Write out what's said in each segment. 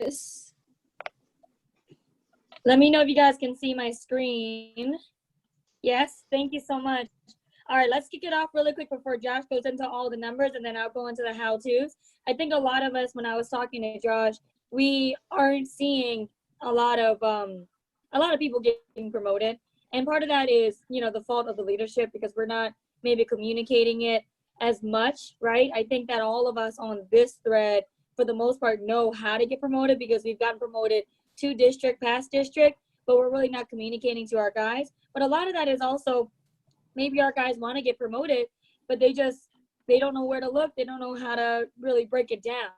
this. Let me know if you guys can see my screen. Yes, thank you so much. All right, let's kick it off really quick before Josh goes into all the numbers, and then I'll go into the how-tos. I think a lot of us, when I was talking to Josh, we aren't seeing a lot of people getting promoted, and part of that is, you know, the fault of the leadership because we're not maybe communicating it as much, right? I think that all of us on this thread, for the most part, know how to get promoted because we've gotten promoted to district, past district, but we're really not communicating to our guys. But a lot of that is also maybe our guys want to get promoted, but they don't know where to look. They don't know how to really break it down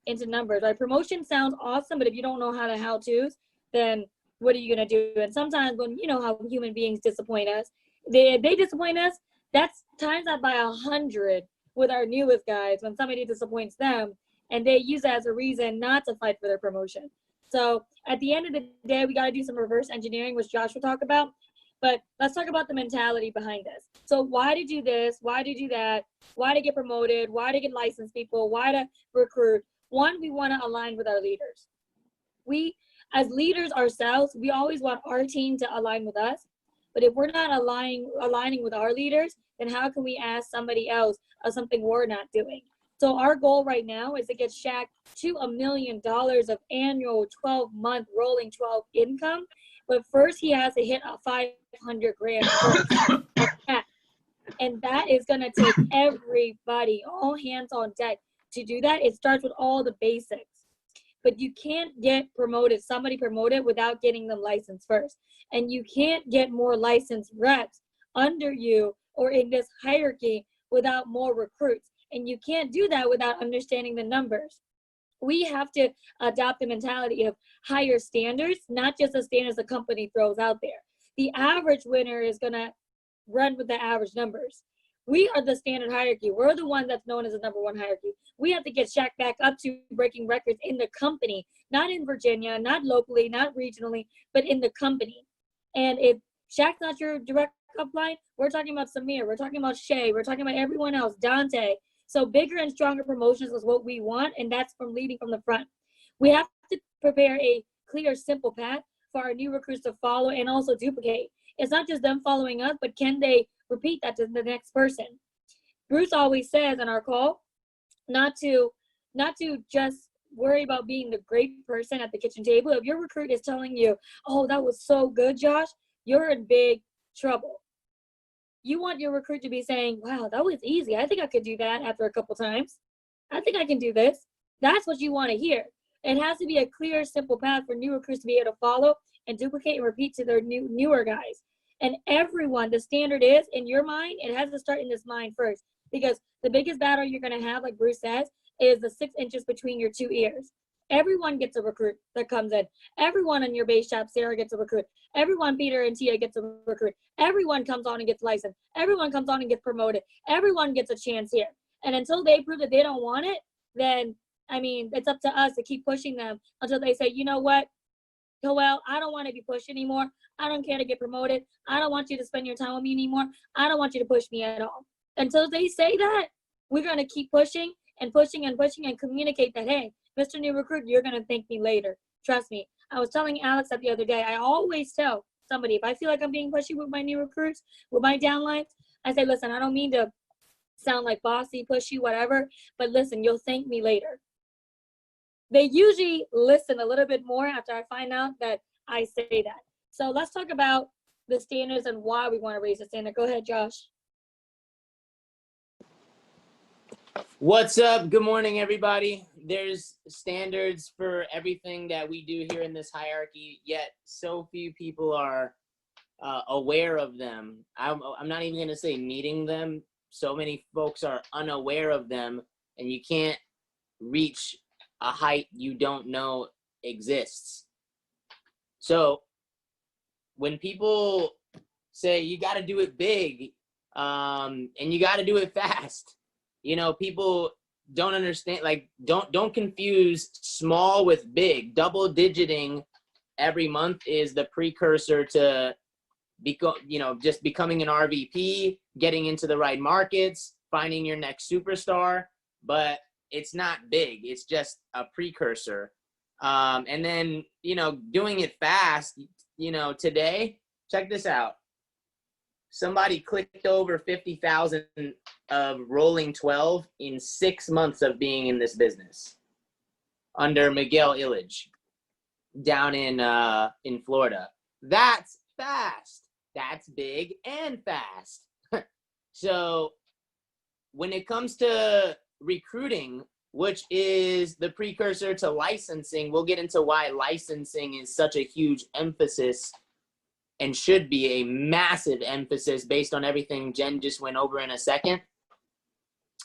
into numbers, right? Promotion sounds awesome, but if you don't know how-tos, then what are you going to do? And sometimes when, you know how human beings disappoint us, they disappoint us, that's times that by 100 with our newest guys when somebody disappoints them, and they use that as a reason not to fight for their promotion. So at the end of the day, we got to do some reverse engineering, which Josh will talk about. But let's talk about the mentality behind this. So why to do this? Why to do that? Why to get promoted? Why to get licensed people? Why to recruit? One, we want to align with our leaders. We, as leaders ourselves, we always want our team to align with us. But if we're not aligning with our leaders, then how can we ask somebody else of something we're not doing? So our goal right now is to get Shaq to $1 million of annual 12-month rolling 12 income. But first he has to hit a 500 grand first. And that is going to take everybody, all hands on deck to do that. It starts with all the basics. But you can't get somebody promoted without getting them licensed first. And you can't get more licensed reps under you or in this hierarchy without more recruits. And you can't do that without understanding the numbers. We have to adopt the mentality of higher standards, not just the standards the company throws out there. The average winner is going to run with the average numbers. We are the standard hierarchy. We're the one that's known as the number one hierarchy. We have to get Shaq back up to breaking records in the company, not in Virginia, not locally, not regionally, but in the company. And if Shaq's not your direct upline, we're talking about Samir, we're talking about Shay, we're talking about everyone else, Dante. So bigger and stronger promotions is what we want, and that's from leading from the front. We have to prepare a clear, simple path for our new recruits to follow and also duplicate. It's not just them following us, but can they repeat that to the next person? Bruce always says on our call, not to just worry about being the great person at the kitchen table. If your recruit is telling you, oh, that was so good, Josh, you're in big trouble. You want your recruit to be saying, wow, that was easy. I think I could do that after a couple times. I think I can do this. That's what you want to hear. It has to be a clear, simple path for new recruits to be able to follow and duplicate and repeat to their newer guys. And everyone, the standard is, in your mind, it has to start in this mind first. Because the biggest battle you're going to have, like Bruce says, is the 6 inches between your two ears. Everyone gets a recruit that comes in. Everyone in your base shop, Sarah, gets a recruit. Everyone, Peter and Tia, gets a recruit. Everyone comes on and gets licensed. Everyone comes on and gets promoted. Everyone gets a chance here. And until they prove that they don't want it, then, I mean, it's up to us to keep pushing them until they say, you know what, Joel, I don't want to be pushed anymore. I don't care to get promoted. I don't want you to spend your time with me anymore. I don't want you to push me at all. Until they say that, we're going to keep pushing and pushing and pushing and communicate that, hey, Mr. New Recruit, you're going to thank me later. Trust me. I was telling Alex that the other day. I always tell somebody, if I feel like I'm being pushy with my new recruits, with my downlines, I say, listen, I don't mean to sound like bossy, pushy, whatever, but listen, you'll thank me later. They usually listen a little bit more after I find out that I say that. So let's talk about the standards and why we want to raise the standard. Go ahead, Josh. What's up? Good morning, everybody. There's standards for everything that we do here in this hierarchy, yet so few people are aware of them. I'm not even going to say needing them. So many folks are unaware of them, and you can't reach a height you don't know exists. So when people say you got to do it big and you got to do it fast, you know, people don't understand, like, don't confuse small with big. Double digiting every month is the precursor to just becoming an RVP, getting into the right markets, finding your next superstar, but it's not big. It's just a precursor. And then, doing it fast, today, check this out. Somebody clicked over 50,000 of rolling 12 in 6 months of being in this business under Miguel Illich down in Florida. That's fast. That's big and fast. So when it comes to recruiting, which is the precursor to licensing, we'll get into why licensing is such a huge emphasis and should be a massive emphasis based on everything Jen just went over in a second.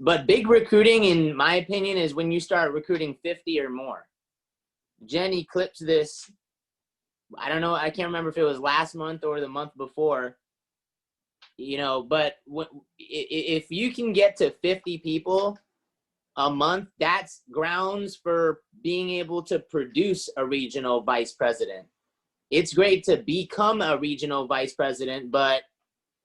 But big recruiting, in my opinion, is when you start recruiting 50 or more. Jen eclipsed this, I don't know, I can't remember if it was last month or the month before, but if you can get to 50 people a month, that's grounds for being able to produce a regional vice president. It's great to become a regional vice president, but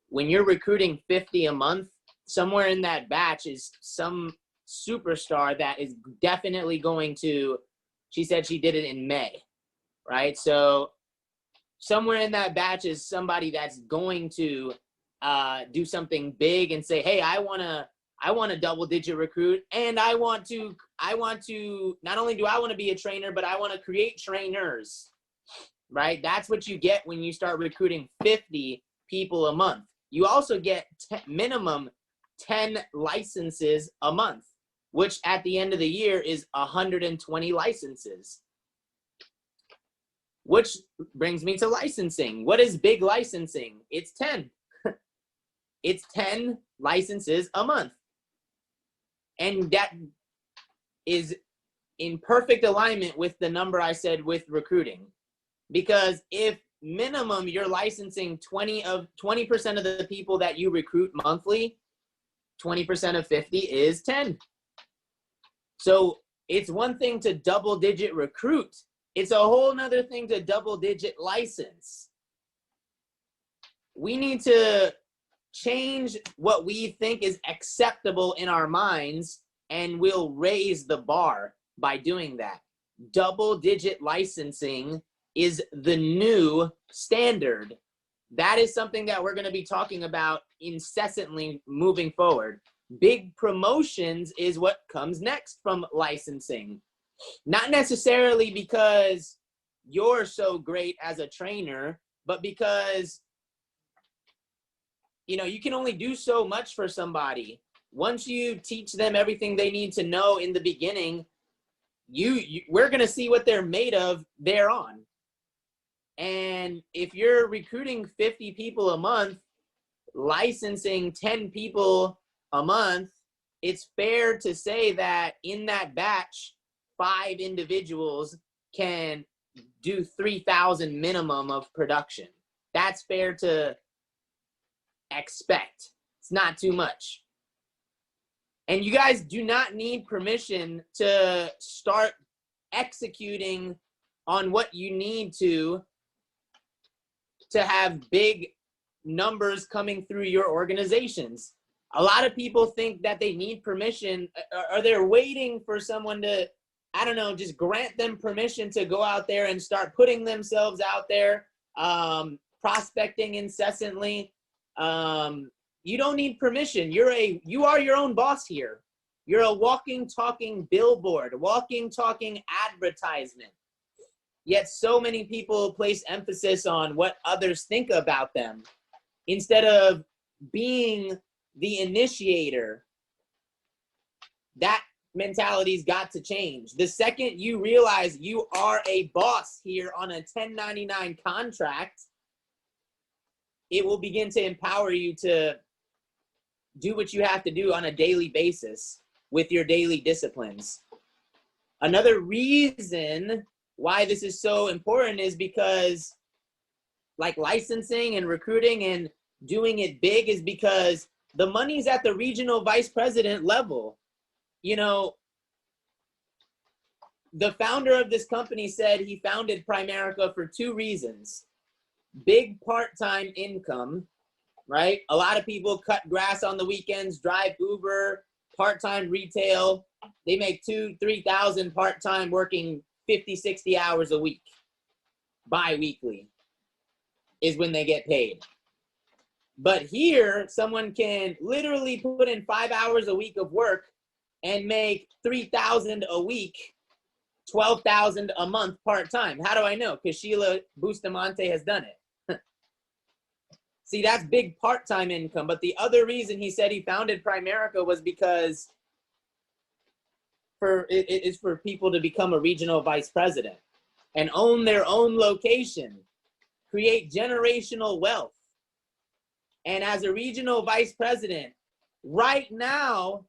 when you're recruiting 50 a month, somewhere in that batch is some superstar that is definitely going to, she said she did it in May, right? So somewhere in that batch is somebody that's going to do something big and say, hey, I want to double-digit recruit, and I want to, not only do I want to be a trainer, but I want to create trainers, right? That's what you get when you start recruiting 50 people a month. You also get minimum 10 licenses a month, which at the end of the year is 120 licenses. Which brings me to licensing. What is big licensing? It's 10. It's 10 licenses a month. And that is in perfect alignment with the number I said with recruiting. Because if minimum you're licensing 20% of the people that you recruit monthly, 20% of 50 is 10. So it's one thing to double-digit recruit. It's a whole nother thing to double-digit license. We need to change what we think is acceptable in our minds, and we'll raise the bar by doing that. Double-digit licensing is the new standard. That is something that we're going to be talking about incessantly moving forward. Big promotions is what comes next from licensing. Not necessarily because you're so great as a trainer, but because, you can only do so much for somebody. Once you teach them everything they need to know in the beginning, we're going to see what they're made of thereon. And if you're recruiting 50 people a month, licensing 10 people a month, it's fair to say that in that batch, 5 individuals can do 3,000 minimum of production. That's fair to expect. It's not too much. And you guys do not need permission to start executing on what you need to have big numbers coming through your organizations. A lot of people think that they need permission, or they're waiting for someone to, I don't know, just grant them permission to go out there and start putting themselves out there, prospecting incessantly. You don't need permission. You are your own boss here. You're a walking, talking billboard, walking, talking advertisement. Yet so many people place emphasis on what others think about them instead of being the initiator. That mentality's got to change. The second you realize you are a boss here on a 1099 contract, it will begin to empower you to do what you have to do on a daily basis with your daily disciplines. Another reason why this is so important is because, like licensing and recruiting and doing it big, is because the money's at the regional vice president level. The founder of this company said he founded Primerica for 2 reasons. Big part-time income, right? A lot of people cut grass on the weekends, drive Uber, part-time retail. They make $2,000-3,000 part-time working 50, 60 hours a week. Bi-weekly is when they get paid. But here, someone can literally put in 5 hours a week of work and make $3,000 a week, $12,000 a month part-time. How do I know? Because Sheila Bustamante has done it. See, that's big part-time income. But the other reason he said he founded Primerica was because it is for people to become a regional vice president and own their own location, create generational wealth. And as a regional vice president, right now,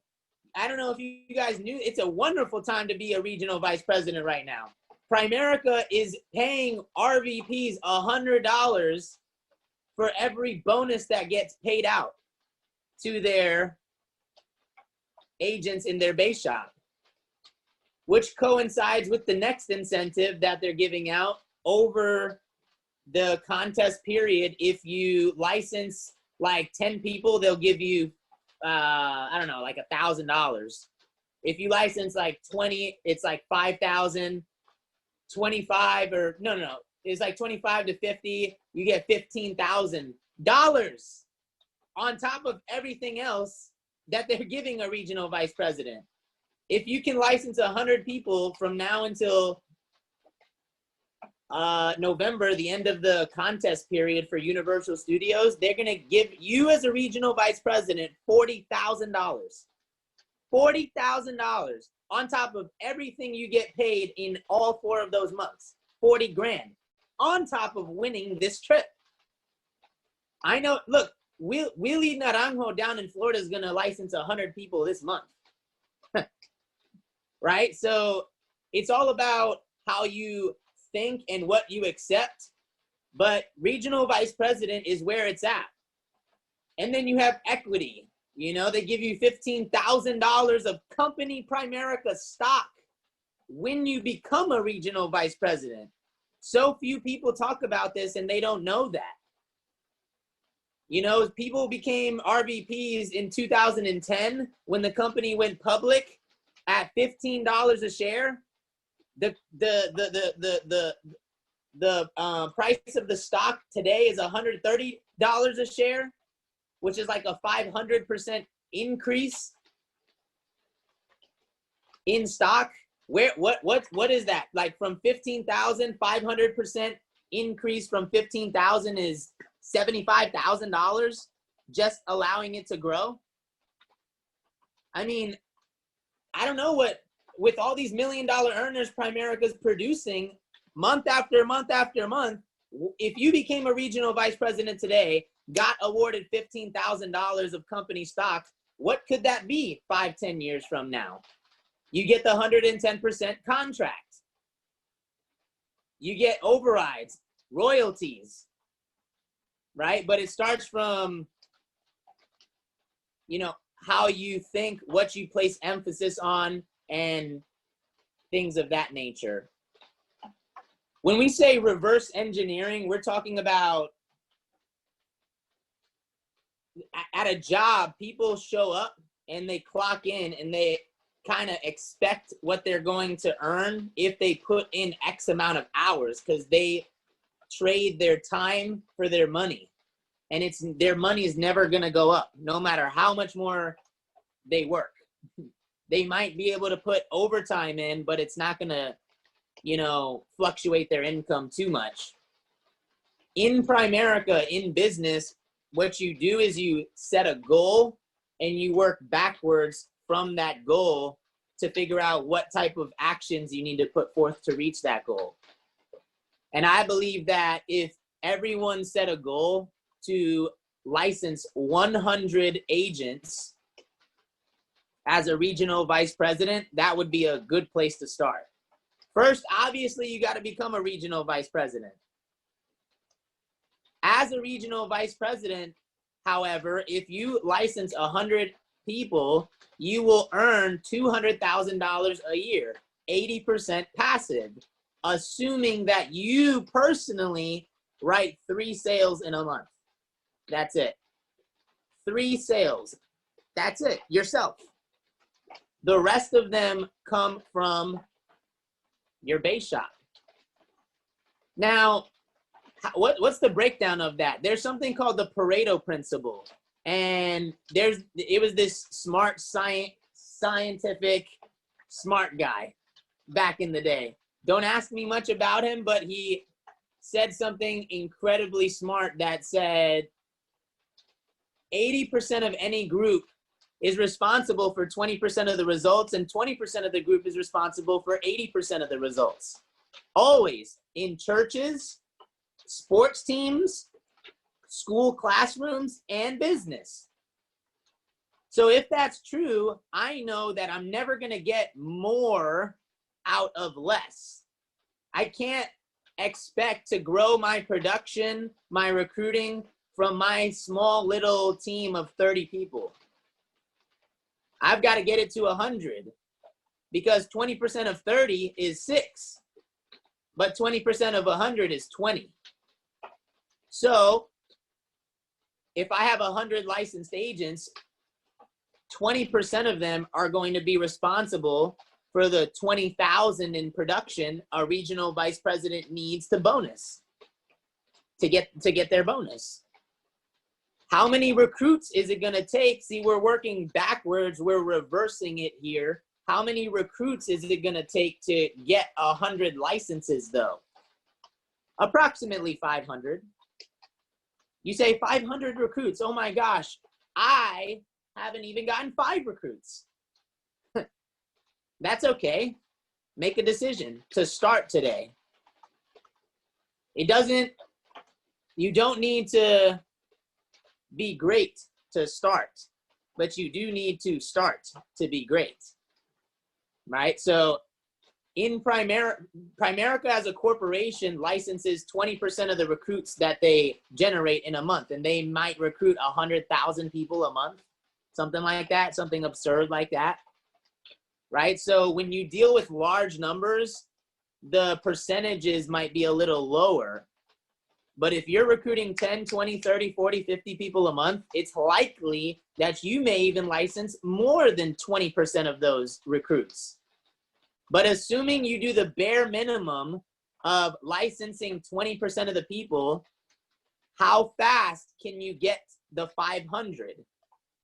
I don't know if you guys knew, it's a wonderful time to be a regional vice president right now. Primerica is paying RVPs $100 for every bonus that gets paid out to their agents in their base shop, which coincides with the next incentive that they're giving out over the contest period. If you license like 10 people, they'll give you, I don't know, like $1,000. If you license like 20, it's like 5,000, 25 or no. It's like 25 to 50, you get $15,000 on top of everything else that they're giving a regional vice president. If you can license 100 people from now until November, the end of the contest period for Universal Studios, they're going to give you as a regional vice president $40,000. $40,000 on top of everything you get paid in all 4 of those months. 40 grand on top of winning this trip. I know, look, Willie Naranjo down in Florida is going to license 100 people this month. Right? So it's all about how you think and what you accept, but regional vice president is where it's at. And then you have equity. You know, they give you $15,000 of company Primerica stock when you become a regional vice president. So few people talk about this and they don't know that. You know, people became RVPs in 2010 when the company went public at $15 a share. The price of the stock today is $130 a share, which is like a 500% increase in stock. What is that? Like from 15,000, 500% increase from 15,000 is $75,000 just allowing it to grow. I mean, I don't know what, with all these $1 million earners Primerica's producing month after month after month, if you became a regional vice president today, got awarded $15,000 of company stocks, what could that be 5-10 years from now? You get the 110% contract. You get overrides, royalties, right? But it starts from, you know, how you think, what you place emphasis on, and things of that nature. When we say reverse engineering, we're talking about at a job, people show up and they clock in and they kind of expect what they're going to earn if they put in X amount of hours, because they trade their time for their money. And it's their money is never going to go up, no matter how much more they work. They might be able to put overtime in, but it's not going to, you know, fluctuate their income too much. In Primerica, in business, what you do is you set a goal and you work backwards from that goal to figure out what type of actions you need to put forth to reach that goal. And I believe that if everyone set a goal to license 100 agents as a regional vice president, that would be a good place to start. First, obviously, you got to become a regional vice president. As a regional vice president, however, if you license 100 people, you will earn $200,000 a year, 80% passive, assuming that you personally write 3 sales in a month. That's it. 3 sales. That's it. Yourself. The rest of them come from your base shop. Now, what's the breakdown of that? There's something called the Pareto principle. And it was this smart scientific smart guy back in the day. Don't ask me much about him, but he said something incredibly smart that said 80% of any group is responsible for 20% of the results, and 20% of the group is responsible for 80% of the results. Always in churches, sports teams, school classrooms, and business. So if that's true, I know that I'm never going to get more out of less. I can't expect to grow my production, my recruiting from my small little team of 30 people. I've got to get it to 100, because 20% of 30 is 6, but 20% of 100 is 20. So if I have 100 licensed agents, 20% of them are going to be responsible for the 20,000 in production a regional vice president needs to bonus, to get their bonus. How many recruits is it going to take? See, we're working backwards. We're reversing it here. How many recruits is it going to take to get 100 licenses, though? Approximately 500. You say 500 recruits. Oh my gosh, I haven't even gotten 5 recruits. That's okay. Make a decision to start today. You don't need to be great to start, but you do need to start to be great, right? So in Primerica as a corporation licenses 20% of the recruits that they generate in a month, and they might recruit 100,000 people a month, something like that, something absurd like that, right? So when you deal with large numbers, the percentages might be a little lower. But if you're recruiting 10, 20, 30, 40, 50 people a month, it's likely that you may even license more than 20% of those recruits. But assuming you do the bare minimum of licensing 20% of the people, how fast can you get the 500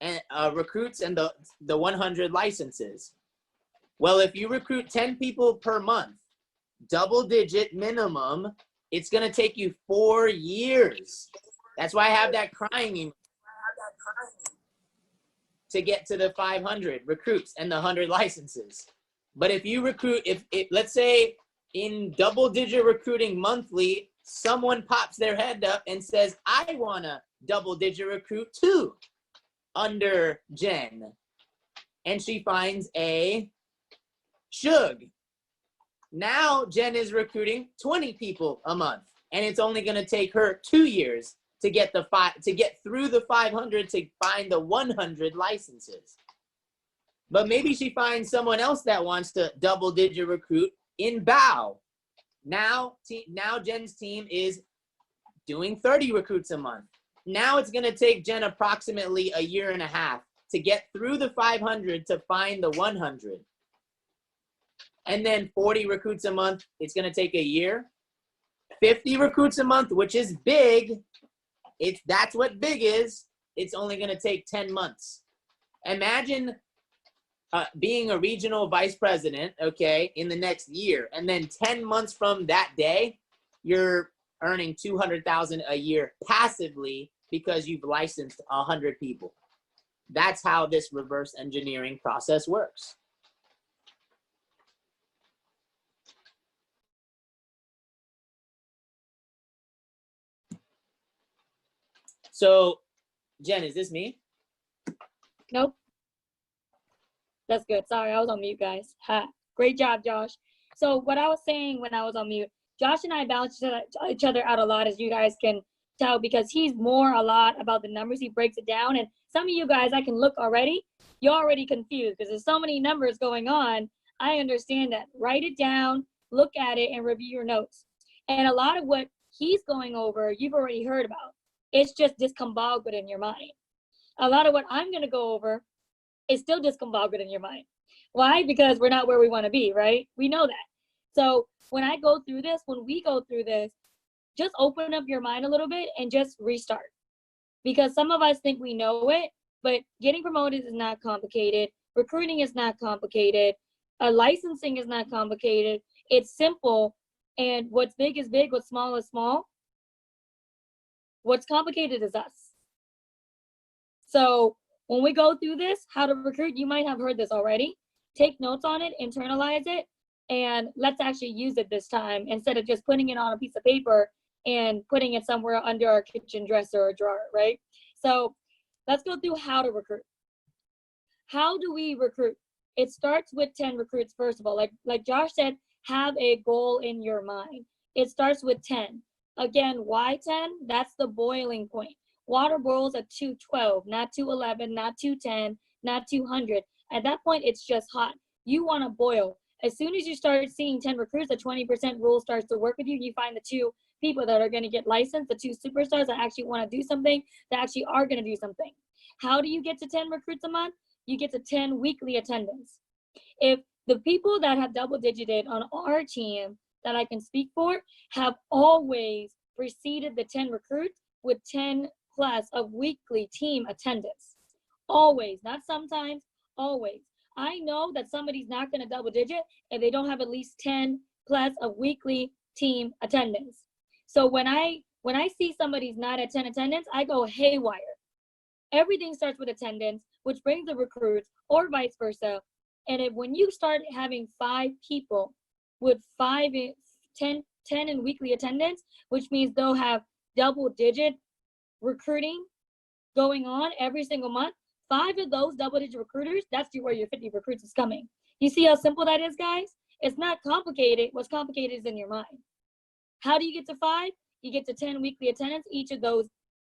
and recruits and the 100 licenses? Well, if you recruit 10 people per month, double-digit minimum, it's going to take you 4 years. That's why I have that crying emoji, to get to the 500 recruits and the 100 licenses. But if you recruit, if let's say in double-digit recruiting monthly, someone pops their head up and says, I want to double-digit recruit too under Jen. And she finds a Shug. Now Jen is recruiting 20 people a month, and it's only going to take her 2 years to get through the 500 to find the 100 licenses. But maybe she finds someone else that wants to double-digit recruit in Bow. Now Jen's team is doing 30 recruits a month. Now it's going to take Jen approximately a year and a half to get through the 500 to find the 100. And then 40 recruits a month, it's going to take a year. 50 recruits a month, which is big. That's what big is. It's only going to take 10 months. Imagine being a regional vice president, okay, in the next year. And then 10 months from that day, you're earning $200,000 a year passively because you've licensed 100 people. That's how this reverse engineering process works. So, Jen, is this me? Nope. That's good. Sorry, I was on mute, guys. Ha. Great job, Josh. So what I was saying when I was on mute, Josh and I balance each other out a lot, as you guys can tell, because he's a lot about the numbers. He breaks it down. And some of you guys, I can look already. You're already confused because there's so many numbers going on. I understand that. Write it down, look at it, and review your notes. And a lot of what he's going over, you've already heard about. It's just discombobulated in your mind. A lot of what I'm going to go over is still discombobulated in your mind. Why? Because we're not where we want to be, right? We know that. So when I go through this, when we go through this, just open up your mind a little bit and just restart. Because some of us think we know it, but getting promoted is not complicated. Recruiting is not complicated. Licensing is not complicated. It's simple. And what's big is big, what's small is small. What's complicated is us. So when we go through this, how to recruit, you might have heard this already. Take notes on it, internalize it, and let's actually use it this time instead of just putting it on a piece of paper and putting it somewhere under our kitchen dresser or drawer, right? So let's go through how to recruit. How do we recruit? It starts with 10 recruits, first of all. Like Josh said, have a goal in your mind. It starts with 10. Again, why 10? That's the boiling point. Water boils at 212, not 211, not 210, not 200. At that point, it's just hot. You want to boil. As soon as you start seeing 10 recruits, the 20% rule starts to work with you. You find the 2 people that are going to get licensed, the 2 superstars that actually want to do something, that actually are going to do something. How do you get to 10 recruits a month? You get to 10 weekly attendance. If the people that have double digited on our team that I can speak for have always preceded the 10 recruits with 10 plus of weekly team attendance. Always, not sometimes, always. I know that somebody's not going to double digit if they don't have at least 10 plus of weekly team attendance. So when I see somebody's not at 10 attendance, I go haywire. Everything starts with attendance, which brings the recruits, or vice versa. And when you start having 5 people with 10 in weekly attendance, which means they'll have double digit recruiting going on every single month, 5 of those double digit recruiters, that's where your 50 recruits is coming. You see how simple that is, guys? It's not complicated. What's complicated is in your mind. How do you get to 5? You get to 10 weekly attendance, each of those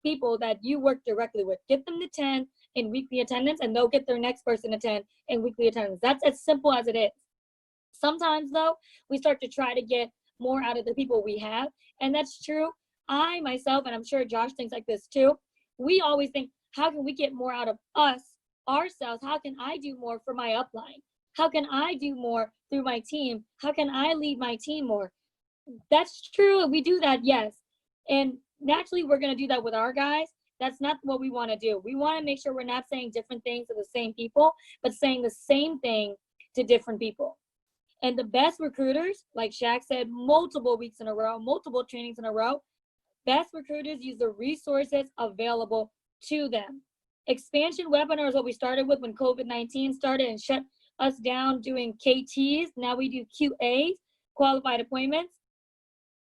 people that you work directly with. Get them to 10 in weekly attendance, and they'll get their next person to 10 in weekly attendance. That's as simple as it is. Sometimes, though, we start to try to get more out of the people we have, and that's true. I, myself, and I'm sure Josh thinks like this too, we always think, how can we get more out of us, ourselves? How can I do more for my upline? How can I do more through my team? How can I lead my team more? That's true. We do that, yes. And naturally, we're going to do that with our guys. That's not what we want to do. We want to make sure we're not saying different things to the same people, but saying the same thing to different people. And the best recruiters, like Shaq said, multiple weeks in a row, multiple trainings in a row, best recruiters use the resources available to them. Expansion webinar is what we started with when COVID-19 started and shut us down doing KTs. Now we do QAs, qualified appointments.